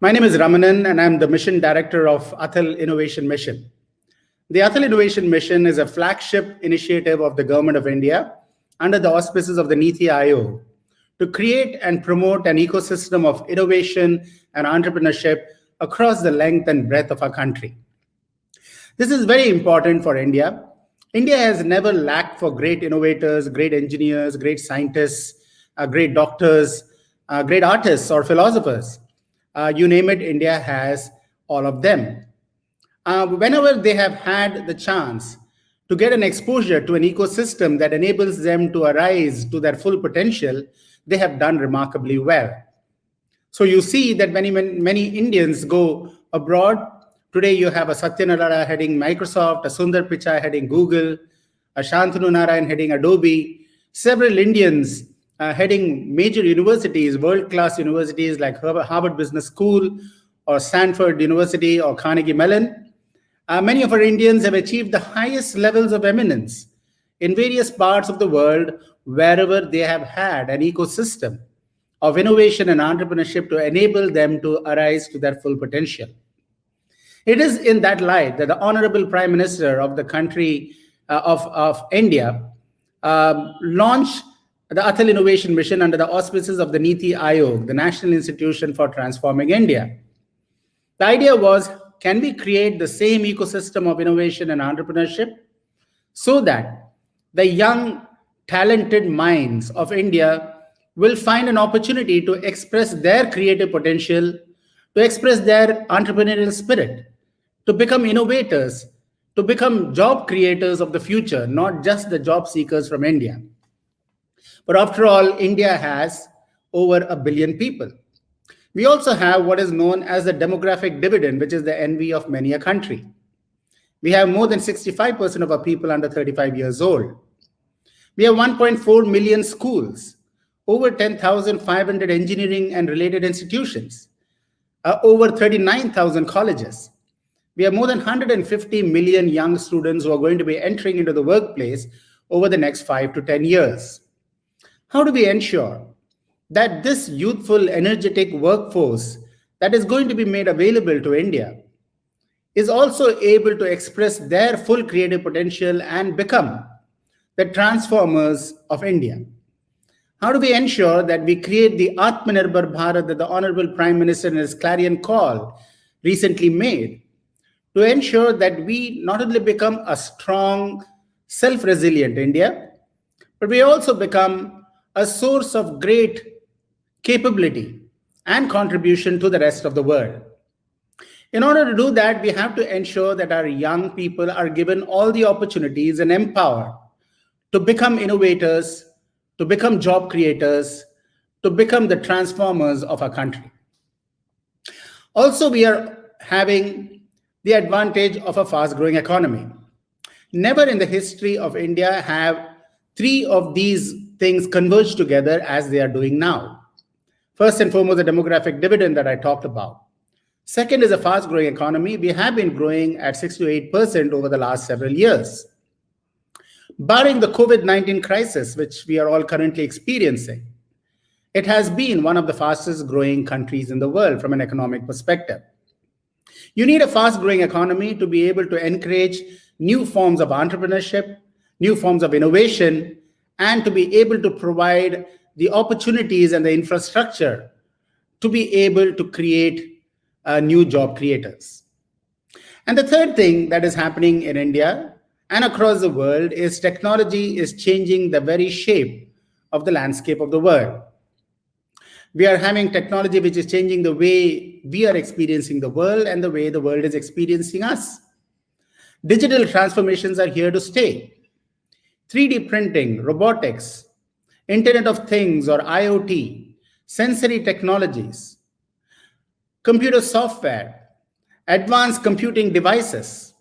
My name is Ramanan, and I'm the Mission Director of Atal Innovation Mission. The Atal Innovation Mission is a flagship initiative of the Government of India under the auspices of the Niti Aayog to create and promote an ecosystem of innovation and entrepreneurship across the length and breadth of our country. This is very important for India. India has never lacked for great innovators, great engineers, great scientists, great doctors, great artists or philosophers. You name it, India has all of them. Whenever they have had the chance to get an exposure to an ecosystem that enables them to arise to their full potential, they have done remarkably well. So you see that many Indians go abroad. Today you have a Satya Nadella heading Microsoft, a Sundar Pichai heading Google, a Shantanu Narayan heading Adobe, several Indians heading major universities, world-class universities like Harvard Business School or Stanford University or Carnegie Mellon. Many of our Indians have achieved the highest levels of eminence in various parts of the world wherever they have had an ecosystem of innovation and entrepreneurship to enable them to arise to their full potential. It is in that light that the Honorable Prime Minister of the country of India launched the Atal Innovation Mission under the auspices of the Niti Aayog, the National Institution for Transforming India. The idea was, can we create the same ecosystem of innovation and entrepreneurship so that the young, talented minds of India will find an opportunity to express their creative potential, to express their entrepreneurial spirit, to become innovators, to become job creators of the future, not just the job seekers from India. But after all, India has over 1 billion people. We also have what is known as the demographic dividend, which is the envy of many a country. We have more than 65% of our people under 35 years old. We have 1.4 million schools, over 10,500 engineering and related institutions, over 39,000 colleges. We have more than 150 million young students who are going to be entering into the workplace over the next 5 to 10 years. How do we ensure that this youthful, energetic workforce that is going to be made available to India is also able to express their full creative potential and become the transformers of India? How do we ensure that we create the Atmanirbhar Bharat that the Honorable Prime Minister in his clarion call recently made, to ensure that we not only become a strong, self-resilient India, but we also become a source of great capability and contribution to the rest of the world. In order to do that, we have to ensure that our young people are given all the opportunities and empowered to become innovators, to become job creators, to become the transformers of our country. Also, we are having the advantage of a fast-growing economy. Never in the history of India have three of these things converge together as they are doing now. First and foremost, the demographic dividend that I talked about. Second is a fast-growing economy. We have been growing at 6 to 8% over the last several years. Barring the COVID-19 crisis, which we are all currently experiencing, it has been one of the fastest growing countries in the world from an economic perspective. You need a fast-growing economy to be able to encourage new forms of entrepreneurship, new forms of innovation, and to be able to provide the opportunities and the infrastructure to be able to create new job creators. And the third thing that is happening in India and across the world is technology is changing the very shape of the landscape of the world. We are having technology which is changing the way we are experiencing the world and the way the world is experiencing us. Digital transformations are here to stay. 3D printing, robotics, Internet of Things or IoT, sensory technologies, computer software, advanced computing devices,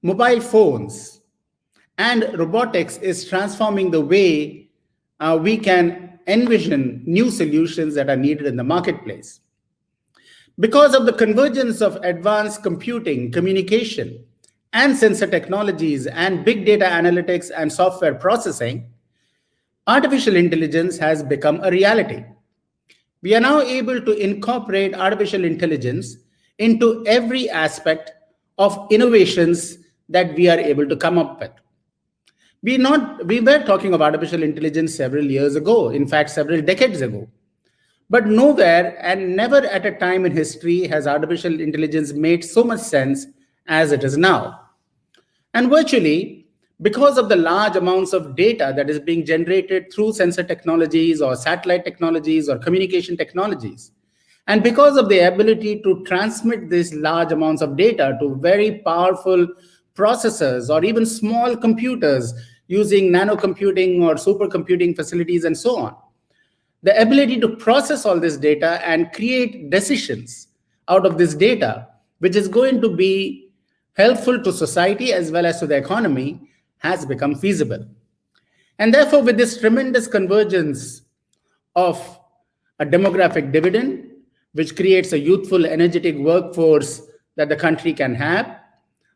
mobile phones, and robotics is transforming the way we can envision new solutions that are needed in the marketplace. Because of the convergence of advanced computing, communication, and sensor technologies and big data analytics and software processing, artificial intelligence has become a reality. We are now able to incorporate artificial intelligence into every aspect of innovations that we are able to come up with. We were talking of artificial intelligence several years ago, in fact, several decades ago. But nowhere and never at a time in history has artificial intelligence made so much sense as it is now. And virtually, because of the large amounts of data that is being generated through sensor technologies or satellite technologies or communication technologies, and because of the ability to transmit these large amounts of data to very powerful processors or even small computers using nanocomputing or supercomputing facilities and so on, the ability to process all this data and create decisions out of this data, which is going to be helpful to society as well as to the economy, has become feasible. And therefore, with this tremendous convergence of a demographic dividend, which creates a youthful, energetic workforce that the country can have,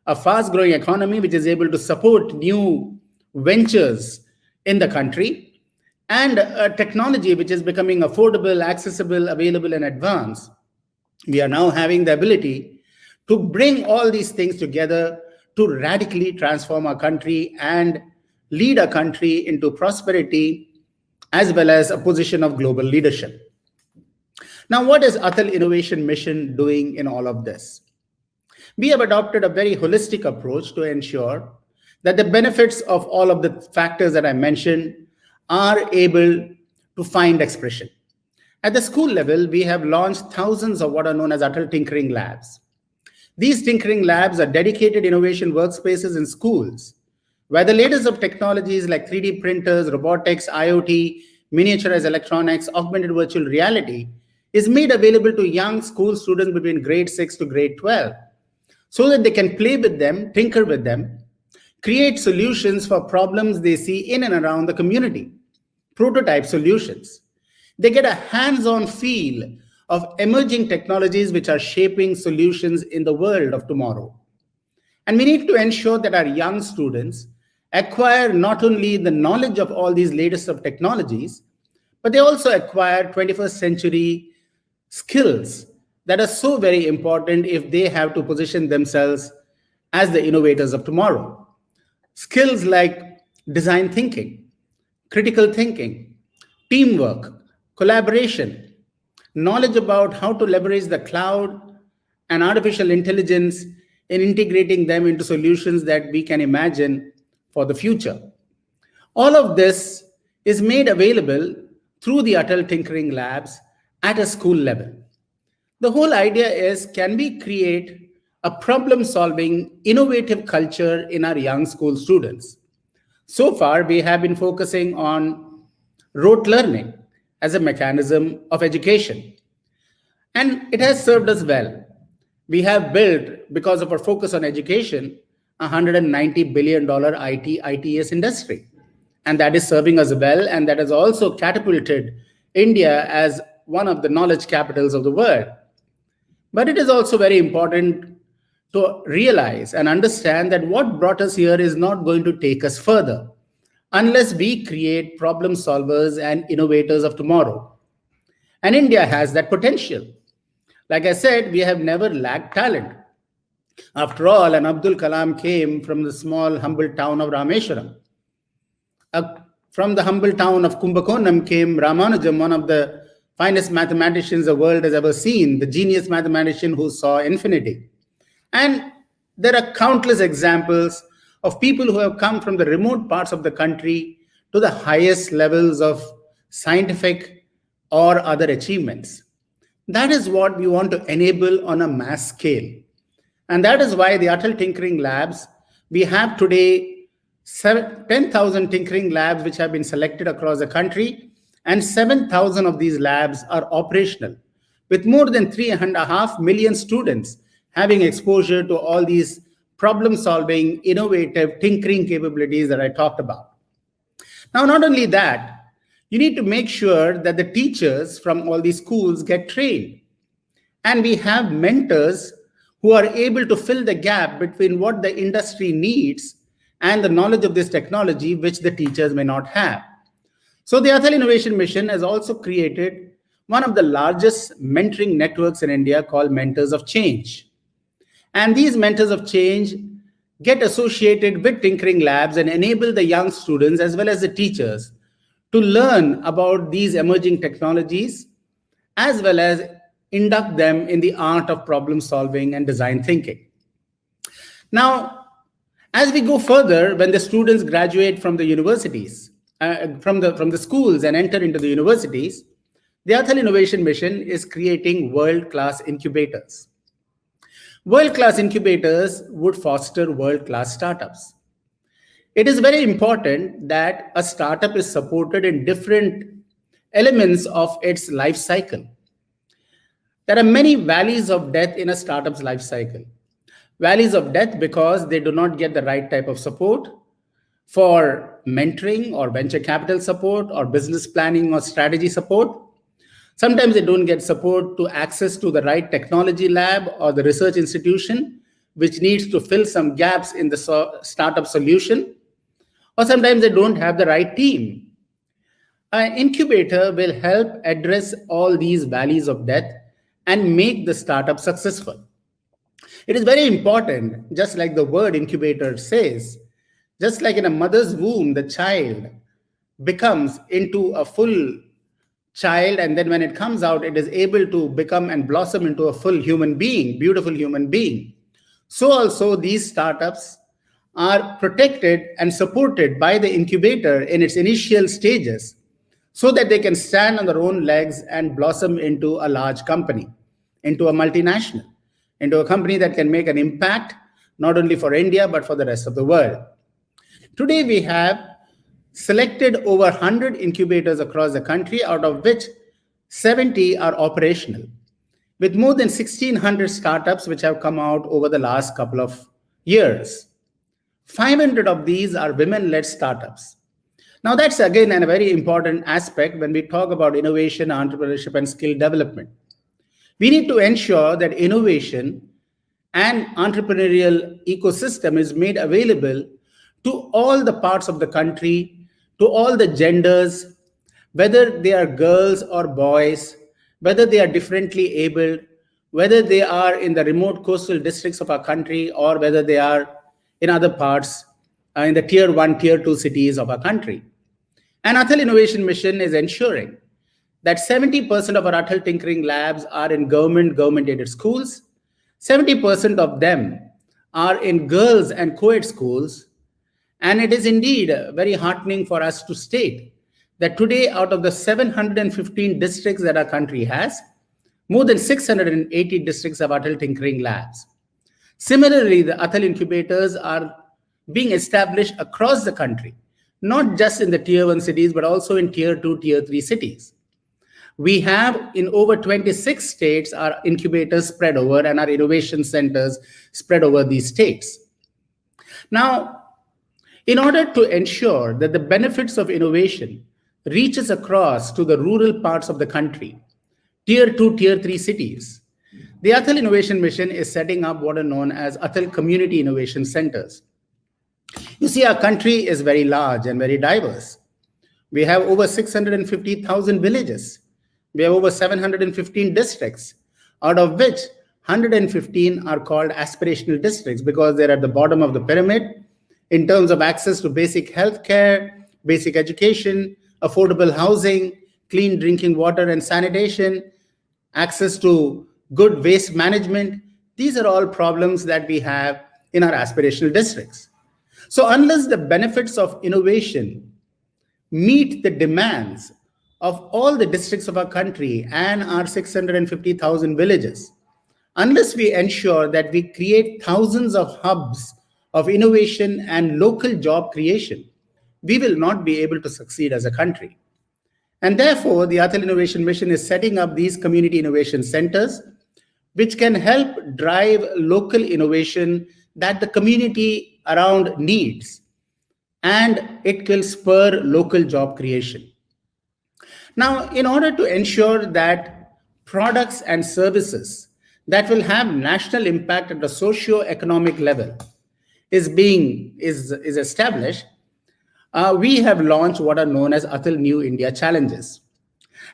a fast growing economy which is able to support new ventures in the country, and a technology which is becoming affordable, accessible, available, and advanced, we are now having the ability to bring all these things together to radically transform our country and lead our country into prosperity as well as a position of global leadership. Now, what is Atal Innovation Mission doing in all of this? We have adopted a very holistic approach to ensure that the benefits of all of the factors that I mentioned are able to find expression. At the school level, we have launched thousands of what are known as Atal Tinkering Labs. These tinkering labs are dedicated innovation workspaces in schools, where the latest of technologies like 3D printers, robotics, IoT, miniaturized electronics, augmented virtual reality is made available to young school students between grade 6 to grade 12, so that they can play with them, tinker with them, create solutions for problems they see in and around the community, prototype solutions. They get a hands-on feel of emerging technologies which are shaping solutions in the world of tomorrow. And we need to ensure that our young students acquire not only the knowledge of all these latest of technologies, but they also acquire 21st century skills that are so very important if they have to position themselves as the innovators of tomorrow. Skills like design thinking, critical thinking, teamwork, collaboration, knowledge about how to leverage the cloud and artificial intelligence in integrating them into solutions that we can imagine for the future. All of this is made available through the Atal Tinkering Labs at a school level. The whole idea is, can we create a problem-solving, innovative culture in our young school students? So far, we have been focusing on rote learning as a mechanism of education. And it has served us well. We have built, because of our focus on education, a $190 billion ITES industry. And that is serving us well, and that has also catapulted India as one of the knowledge capitals of the world. But it is also very important to realize and understand that what brought us here is not going to take us further unless we create problem solvers and innovators of tomorrow. And India has that potential. Like I said, we have never lacked talent. After all, an Abdul Kalam came from the small, humble town of Rameswaram. From the humble town of Kumbakonam came Ramanujan, one of the finest mathematicians the world has ever seen, the genius mathematician who saw infinity. And there are countless examples of people who have come from the remote parts of the country to the highest levels of scientific or other achievements. That is what we want to enable on a mass scale. And that is why the Atal Tinkering Labs, we have today 10,000 tinkering labs which have been selected across the country, and 7,000 of these labs are operational, with more than 3.5 million students having exposure to all these problem-solving, innovative, tinkering capabilities that I talked about. Now, not only that, you need to make sure that the teachers from all these schools get trained. And we have mentors who are able to fill the gap between what the industry needs and the knowledge of this technology, which the teachers may not have. So the Atal Innovation Mission has also created one of the largest mentoring networks in India called Mentors of Change. And these Mentors of Change get associated with tinkering labs and enable the young students as well as the teachers to learn about these emerging technologies as well as induct them in the art of problem solving and design thinking. Now, as we go further, when the students graduate from the universities, from the schools and enter into the universities, the Atal Innovation Mission is creating world-class incubators. World-class incubators would foster world-class startups. It is very important that a startup is supported in different elements of its life cycle. There are many valleys of death in a startup's life cycle. Valleys of death because they do not get the right type of support for mentoring or venture capital support or business planning or strategy support. Sometimes they don't get support to access to the right technology lab or the research institution, which needs to fill some gaps in the startup solution. Or sometimes they don't have the right team. An incubator will help address all these valleys of death and make the startup successful. It is very important, just like the word incubator says, just like in a mother's womb, the child becomes into a full child, and then when it comes out, it is able to become and blossom into a full human being, beautiful human being. So also these startups are protected and supported by the incubator in its initial stages so that they can stand on their own legs and blossom into a large company, into a multinational, into a company that can make an impact not only for India, but for the rest of the world. Today, we have selected over 100 incubators across the country, out of which 70 are operational, with more than 1,600 startups which have come out over the last couple of years. 500 of these are women-led startups. Now, that's again a very important aspect when we talk about innovation, entrepreneurship, and skill development. We need to ensure that innovation and entrepreneurial ecosystem is made available to all the parts of the country, to all the genders, whether they are girls or boys, whether they are differently abled, whether they are in the remote coastal districts of our country, or whether they are in other parts, in the tier 1, tier 2 cities of our country. And Atal Innovation Mission is ensuring that 70% of our Atal Tinkering Labs are in government-aided schools. 70% of them are in girls and co-ed schools. And it is indeed very heartening for us to state that today, out of the 715 districts that our country has, more than 680 districts have Atal Tinkering Labs. Similarly, the Atal incubators are being established across the country, not just in the tier 1 cities, but also in tier 2, tier 3 cities. We have in over 26 states our incubators spread over and our innovation centers spread over these states. Now, in order to ensure that the benefits of innovation reaches across to the rural parts of the country, tier 2, tier 3 cities, the Atal Innovation Mission is setting up what are known as Atal Community Innovation Centers. You see, our country is very large and very diverse. We have over 650,000 villages. We have over 715 districts, out of which 115 are called aspirational districts because they're at the bottom of the pyramid in terms of access to basic healthcare, basic education, affordable housing, clean drinking water and sanitation, access to good waste management. These are all problems that we have in our aspirational districts. So unless the benefits of innovation meet the demands of all the districts of our country and our 650,000 villages, unless we ensure that we create thousands of hubs of innovation and local job creation, we will not be able to succeed as a country. And therefore, the Atal Innovation Mission is setting up these community innovation centers, which can help drive local innovation that the community around needs, and it will spur local job creation. Now, in order to ensure that products and services that will have national impact at the socio-economic level is established, we have launched what are known as Atal New India Challenges.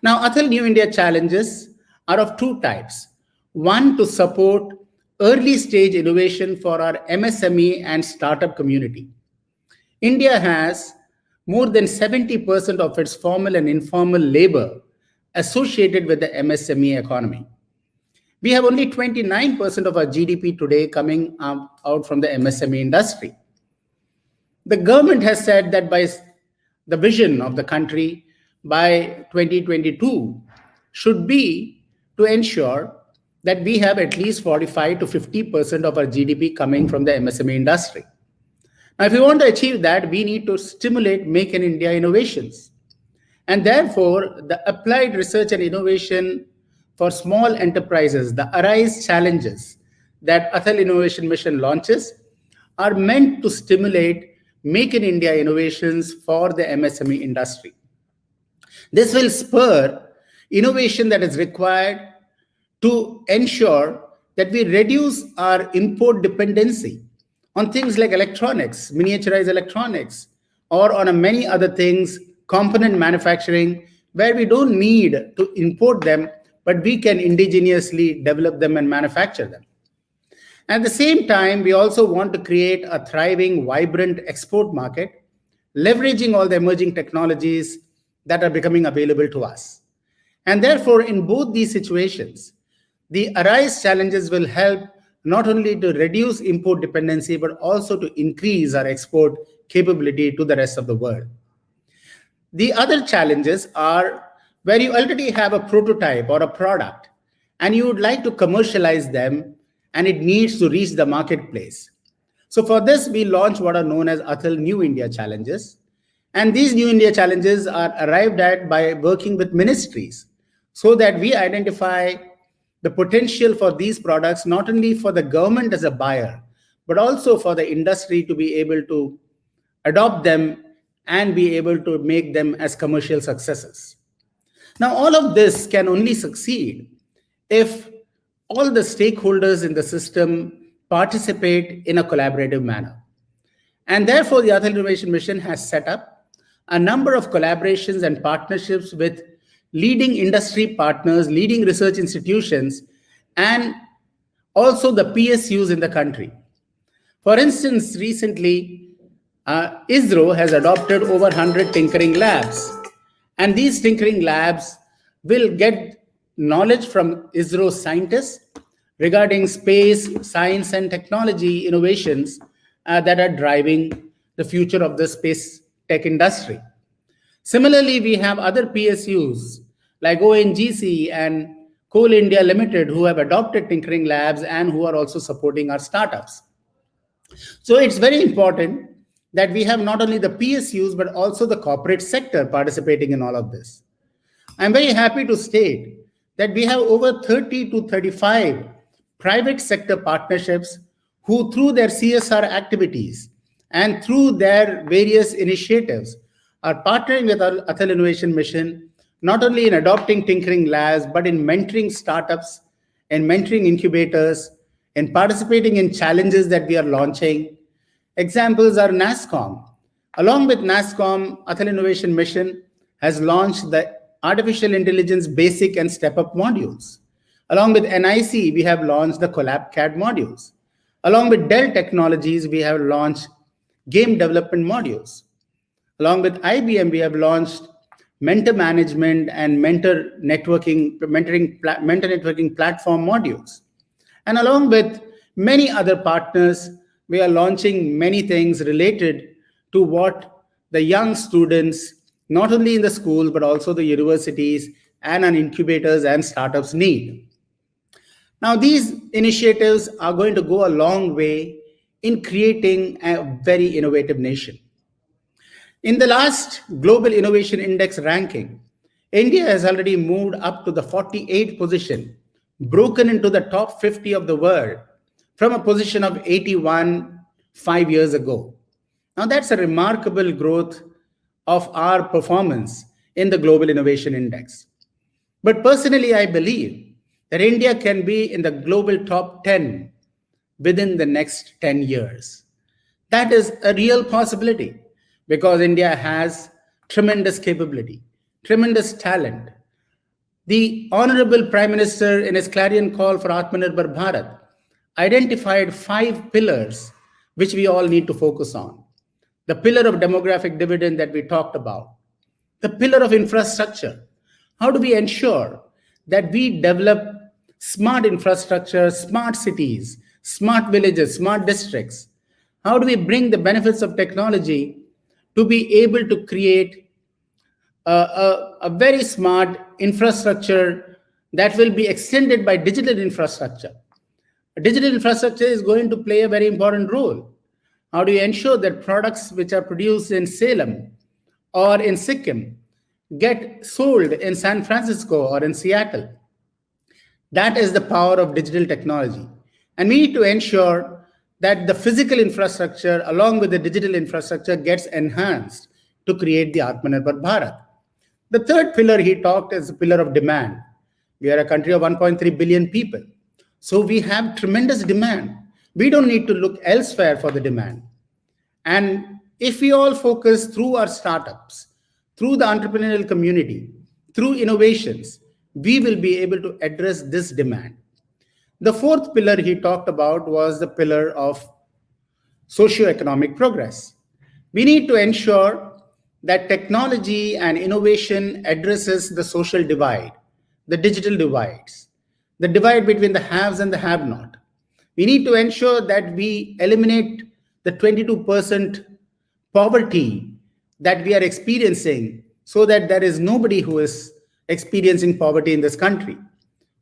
Now, Atal New India challenges are of two types. One, to support early stage innovation for our MSME and startup community. India has more than 70% of its formal and informal labor associated with the MSME economy. We have only 29% of our GDP today coming out from the MSME industry. The government has said that by the vision of the country by 2022 should be to ensure that we have at least 45 to 50% of our GDP coming from the MSME industry. Now, if we want to achieve that, we need to stimulate Make in India innovations. And therefore, the applied research and innovation for small enterprises, the Arise challenges that Atal Innovation Mission launches, are meant to stimulate Make in India innovations for the MSME industry. This will spur innovation that is required to ensure that we reduce our import dependency on things like electronics, miniaturized electronics, or on many other things, component manufacturing, where we don't need to import them, but we can indigenously develop them and manufacture them. At the same time, we also want to create a thriving, vibrant export market, leveraging all the emerging technologies that are becoming available to us. And therefore, in both these situations, the Arise challenges will help not only to reduce import dependency, but also to increase our export capability to the rest of the world. The other challenges are where you already have a prototype or a product and you would like to commercialize them and it needs to reach the marketplace. So for this, we launch what are known as Atal New India Challenges. And these New India Challenges are arrived at by working with ministries so that we identify the potential for these products, not only for the government as a buyer, but also for the industry to be able to adopt them and be able to make them as commercial successes. Now, all of this can only succeed if all the stakeholders in the system participate in a collaborative manner. And therefore, the Atal Innovation Mission has set up a number of collaborations and partnerships with leading industry partners, leading research institutions, and also the PSUs in the country. For instance, recently, ISRO has adopted over 100 tinkering labs. And these tinkering labs will get knowledge from ISRO scientists regarding space, science, and technology innovations that are driving the future of the space tech industry. Similarly, we have other PSUs like ONGC and Coal India Limited who have adopted tinkering labs and who are also supporting our startups. So it's very important that we have not only the PSUs, but also the corporate sector participating in all of this. I'm very happy to state that we have over 30 to 35 private sector partnerships who, through their CSR activities and through their various initiatives, are partnering with our Atal Innovation Mission, not only in adopting tinkering labs, but in mentoring startups, in mentoring incubators, in participating in challenges that we are launching. Examples are NASSCOM. Along with NASSCOM, Atal Innovation Mission has launched the Artificial Intelligence Basic and Step-Up modules. Along with NIC, we have launched the Collab CAD modules. Along with Dell Technologies, we have launched game development modules. Along with IBM, we have launched mentor management and mentor networking platform modules. And along with many other partners, we are launching many things related to what the young students, not only in the schools, but also the universities and on incubators and startups need. Now, these initiatives are going to go a long way in creating a very innovative nation. In the last Global Innovation Index ranking, India has already moved up to the 48th position, broken into the top 50 of the world from a position of 81 5 years ago. Now, that's a remarkable growth of our performance in the Global Innovation Index. But personally, I believe that India can be in the global top 10 within the next 10 years. That is a real possibility because India has tremendous capability, tremendous talent, The Honorable Prime Minister, in his clarion call for Atmanirbhar Bharat, identified 5 pillars which we all need to focus on. The pillar of demographic dividend that we talked about, the pillar of infrastructure. How do we ensure that we develop smart infrastructure, smart cities, smart villages, smart districts? How do we bring the benefits of technology to be able to create a very smart infrastructure that will be extended by digital infrastructure? Digital infrastructure is going to play a very important role. How do you ensure that products which are produced in Salem or in Sikkim get sold in San Francisco or in Seattle? That is the power of digital technology. And we need to ensure that the physical infrastructure along with the digital infrastructure gets enhanced to create the Atmanirbhar Bharat. The third pillar he talked is the pillar of demand. We are a country of 1.3 billion people. So we have tremendous demand. We don't need to look elsewhere for the demand. And if we all focus through our startups, through the entrepreneurial community, through innovations, we will be able to address this demand. The fourth pillar he talked about was the pillar of socioeconomic progress. We need to ensure that technology and innovation addresses the social divide, the digital divides, the divide between the haves and the have-not. We need to ensure that we eliminate the 22% poverty that we are experiencing so that there is nobody who is experiencing poverty in this country.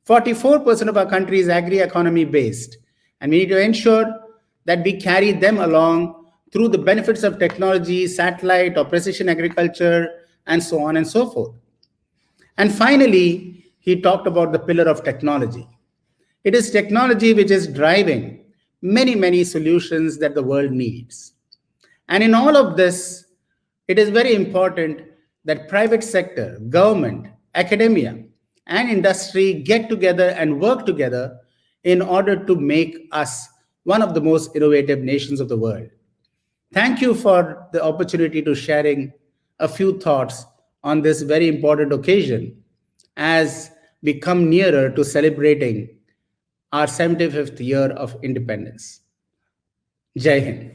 44% of our country is agri-economy based, and we need to ensure that we carry them along through the benefits of technology, satellite or precision agriculture, and so on and so forth. And finally, he talked about the pillar of technology. It is technology which is driving many, many solutions that the world needs. And in all of this, it is very important that private sector, government, academia, and industry get together and work together in order to make us one of the most innovative nations of the world. Thank you for the opportunity to sharing a few thoughts on this very important occasion as we come nearer to celebrating our 75th year of independence. Jai Hind.